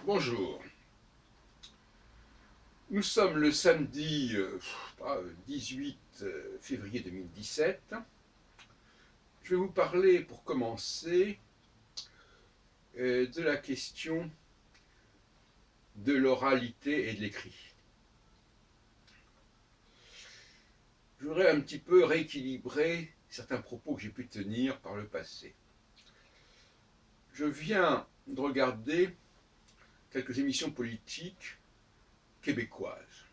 Bonjour. Nous sommes le samedi 18 février 2017. Je vais vous parler, pour commencer, de la question de l'oralité et de l'écrit. Je voudrais un petit peu rééquilibrer certains propos que j'ai pu tenir par le passé. Je viens de regarder quelques émissions politiques québécoises.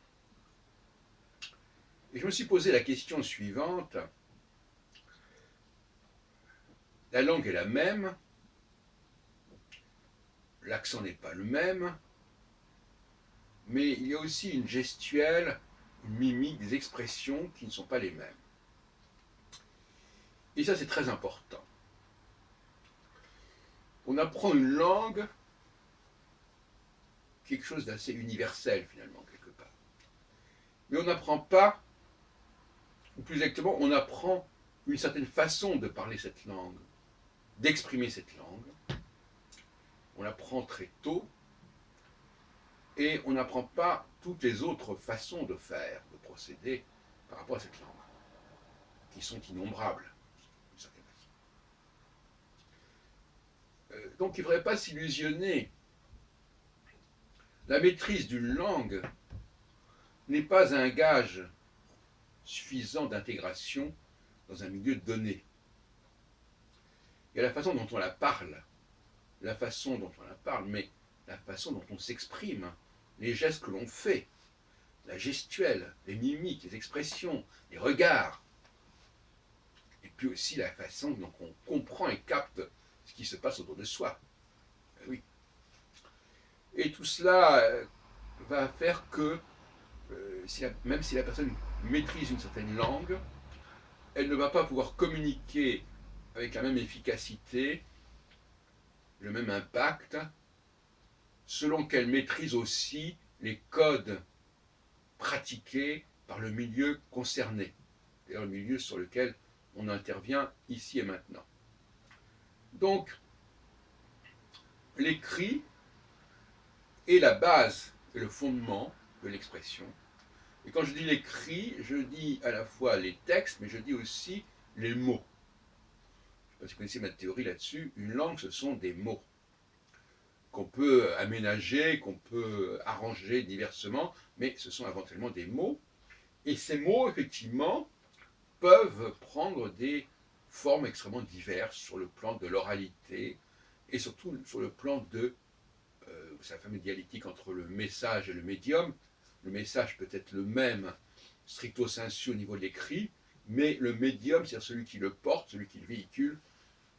Et je me suis posé la question suivante. La langue est la même, l'accent n'est pas le même, mais il y a aussi une gestuelle, une mimique, des expressions qui ne sont pas les mêmes. Et ça, c'est très important. On apprend une langue, quelque chose d'assez universel finalement, quelque part. Mais on n'apprend pas, ou plus exactement, on apprend une certaine façon de parler cette langue, d'exprimer cette langue. On l'apprend très tôt, et on n'apprend pas toutes les autres façons de faire, de procéder par rapport à cette langue, qui sont innombrables, d'une certaine façon. Donc il ne faudrait pas s'illusionner. La maîtrise d'une langue n'est pas un gage suffisant d'intégration dans un milieu donné. Il y a la façon dont on la parle, mais la façon dont on s'exprime, les gestes que l'on fait, la gestuelle, les mimiques, les expressions, les regards, et puis aussi la façon dont on comprend et capte ce qui se passe autour de soi. Oui. Et tout cela va faire que, même si la personne maîtrise une certaine langue, elle ne va pas pouvoir communiquer avec la même efficacité, le même impact, selon qu'elle maîtrise aussi les codes pratiqués par le milieu concerné, c'est-à-dire le milieu sur lequel on intervient ici et maintenant. Donc, l'écrit est la base et le fondement de l'expression. Et quand je dis l'écrit, je dis à la fois les textes, mais je dis aussi les mots. Je ne sais pas si vous connaissez ma théorie là-dessus. Une langue, ce sont des mots qu'on peut aménager, qu'on peut arranger diversement, mais ce sont éventuellement des mots. Et ces mots, effectivement, peuvent prendre des formes extrêmement diverses sur le plan de l'oralité et surtout sur le plan de la fameuse dialectique entre le message et le médium. Le message peut être le même stricto sensu au niveau de l'écrit, mais le médium, c'est-à-dire celui qui le porte, celui qui le véhicule,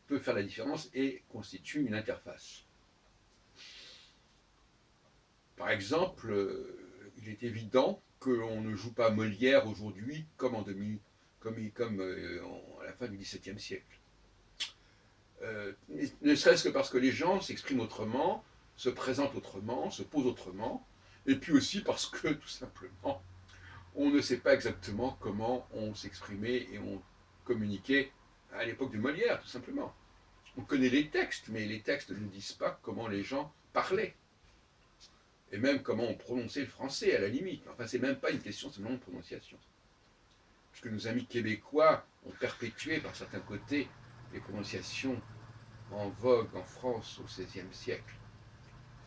peut faire la différence et constitue une interface. Par exemple, il est évident que l'on ne joue pas Molière aujourd'hui comme à la fin du XVIIe siècle. Ne serait-ce que parce que les gens s'expriment autrement, se présentent autrement, se posent autrement, et puis aussi parce que, tout simplement, on ne sait pas exactement comment on s'exprimait et on communiquait à l'époque de Molière, tout simplement. On connaît les textes, mais les textes ne disent pas comment les gens parlaient. Et même comment on prononçait le français, à la limite. Enfin, c'est même pas une question seulement de prononciation. Parce que nos amis québécois ont perpétué, par certains côtés, les prononciations en vogue en France au XVIe siècle.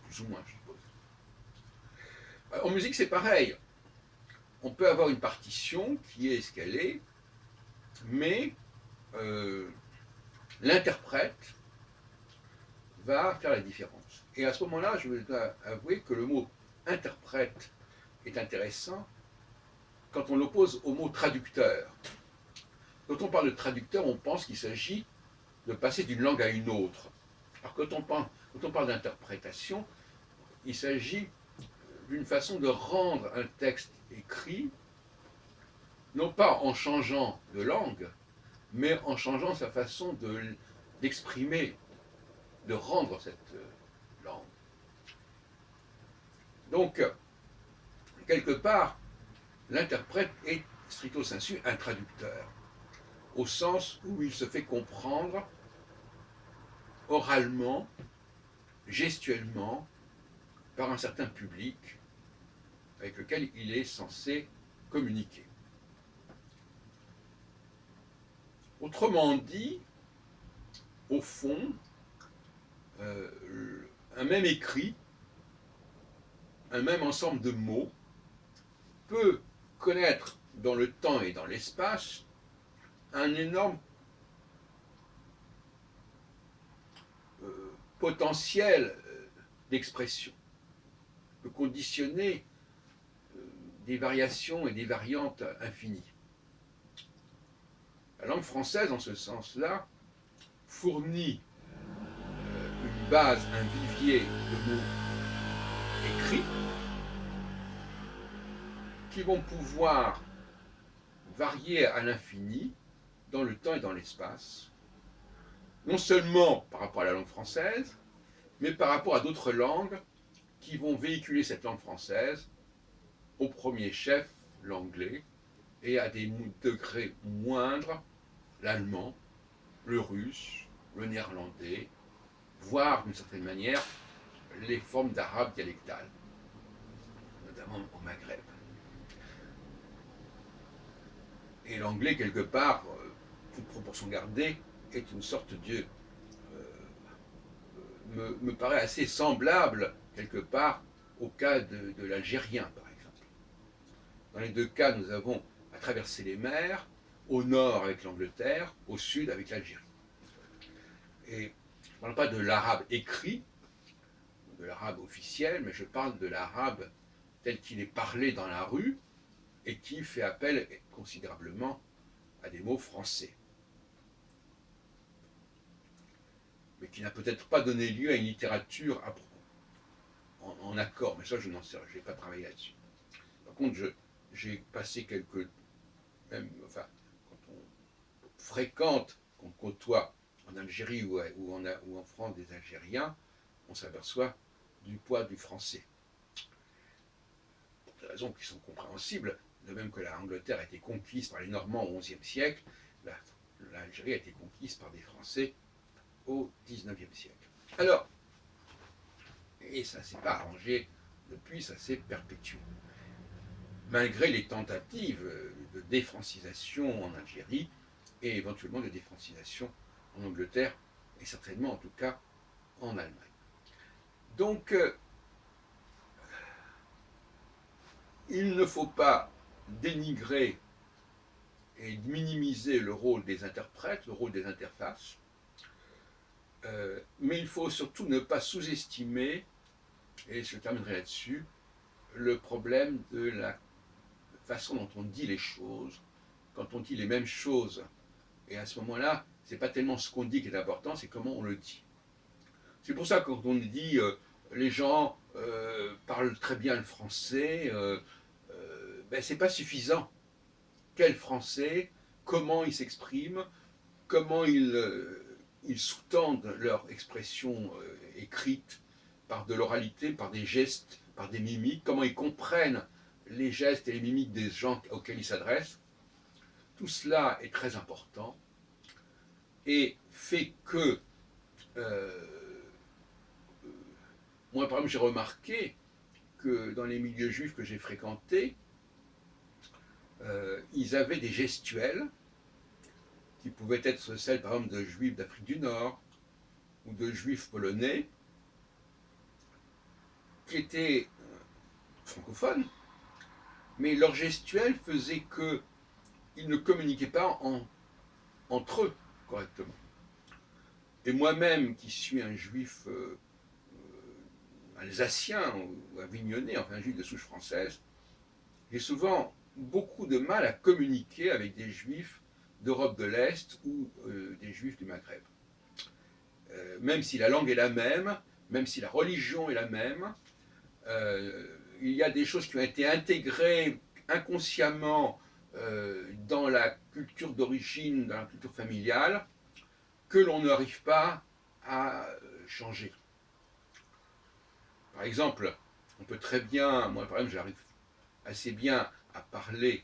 Plus ou moins, je suppose. En musique, c'est pareil. On peut avoir une partition qui est ce qu'elle est, mais l'interprète va faire la différence. Et à ce moment-là, je dois avouer que le mot interprète est intéressant quand on l'oppose au mot traducteur. Quand on parle de traducteur, on pense qu'il s'agit de passer d'une langue à une autre. Alors quand on parle d'interprétation, il s'agit d'une façon de rendre un texte écrit, non pas en changeant de langue, mais en changeant sa façon d'exprimer, de rendre cette langue. Donc, quelque part, l'interprète est stricto sensu un traducteur. au sens où il se fait comprendre oralement, gestuellement, par un certain public avec lequel il est censé communiquer. Autrement dit, au fond, un même écrit, un même ensemble de mots peut connaître dans le temps et dans l'espace un énorme potentiel d'expression, peut conditionner des variations et des variantes infinies. La langue française, en ce sens-là, fournit une base, un vivier de mots écrits qui vont pouvoir varier à l'infini dans le temps et dans l'espace, non seulement par rapport à la langue française, mais par rapport à d'autres langues qui vont véhiculer cette langue française, au premier chef l'anglais, et à des degrés moindres l'allemand, le russe, le néerlandais, voire d'une certaine manière les formes d'arabe dialectal, notamment au Maghreb. Et l'anglais, quelque part, toute proportion gardée, est une sorte de me paraît assez semblable, quelque part, au cas de l'algérien, par exemple. Dans les deux cas, nous avons à traverser les mers, au nord avec l'Angleterre, au sud avec l'Algérie. Et je ne parle pas de l'arabe écrit, de l'arabe officiel, mais je parle de l'arabe tel qu'il est parlé dans la rue et qui fait appel considérablement à des mots français, mais qui n'a peut-être pas donné lieu à une littérature en accord, mais ça je n'en sais rien, je n'ai pas travaillé là-dessus. Par contre, j'ai passé enfin, quand on fréquente, qu'on côtoie en Algérie ou en France des Algériens, on s'aperçoit du poids du français. Pour des raisons qui sont compréhensibles, de même que l'Angleterre a été conquise par les Normands au XIe siècle, l'Algérie a été conquise par des Français au XIXe siècle. Alors, et ça ne s'est pas arrangé depuis, ça s'est perpétué. Malgré les tentatives de défrancisation en Algérie et éventuellement de défrancisation en Angleterre et certainement en tout cas en Allemagne. Donc, il ne faut pas dénigrer et minimiser le rôle des interprètes, le rôle des interfaces, mais il faut surtout ne pas sous-estimer, et je terminerai là-dessus, le problème de la façon dont on dit les choses, quand on dit les mêmes choses. Et à ce moment-là, ce n'est pas tellement ce qu'on dit qui est important, c'est comment on le dit. C'est pour ça que quand on dit les gens parlent très bien le français, ben, c'est pas suffisant. Quel français, comment ils s'expriment, comment ils sous-tendent leur expression écrite par de l'oralité, par des gestes, par des mimiques, comment ils comprennent les gestes et les mimiques des gens auxquels ils s'adressent. Tout cela est très important et fait que moi, par exemple, j'ai remarqué que dans les milieux juifs que j'ai fréquentés, ils avaient des gestuels qui pouvaient être celles, par exemple, de juifs d'Afrique du Nord ou de juifs polonais, qui étaient francophones, mais leur gestuel faisait qu'ils ne communiquaient pas entre eux correctement. Et moi-même, qui suis un juif alsacien ou avignonnais, enfin un juif de souche française, j'ai souvent beaucoup de mal à communiquer avec des juifs d'Europe de l'Est ou des juifs du Maghreb. Même si la langue est la même si la religion est la même, il y a des choses qui ont été intégrées inconsciemment dans la culture d'origine, dans la culture familiale, que l'on n'arrive pas à changer. Par exemple, on peut très bien, moi par exemple j'arrive assez bien à parler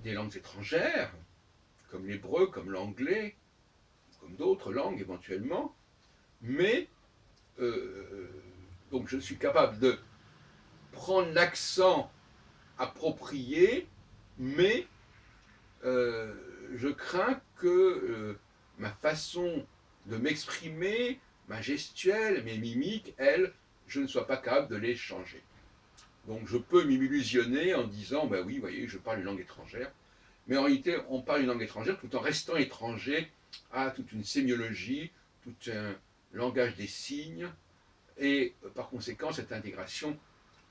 des langues étrangères, comme l'hébreu, comme l'anglais, comme d'autres langues éventuellement, mais donc je suis capable de prendre l'accent approprié, mais je crains que ma façon de m'exprimer, ma gestuelle, mes mimiques, elles, je ne sois pas capable de les changer. Donc je peux m'illusionner en disant, ben oui, vous voyez, je parle une langue étrangère, mais en réalité, on parle une langue étrangère tout en restant étranger à toute une sémiologie, tout un langage des signes, et par conséquent, cette intégration,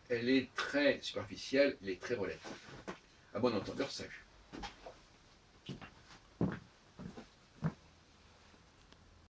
elle est très superficielle, elle est très relative. À bon entendeur, salut.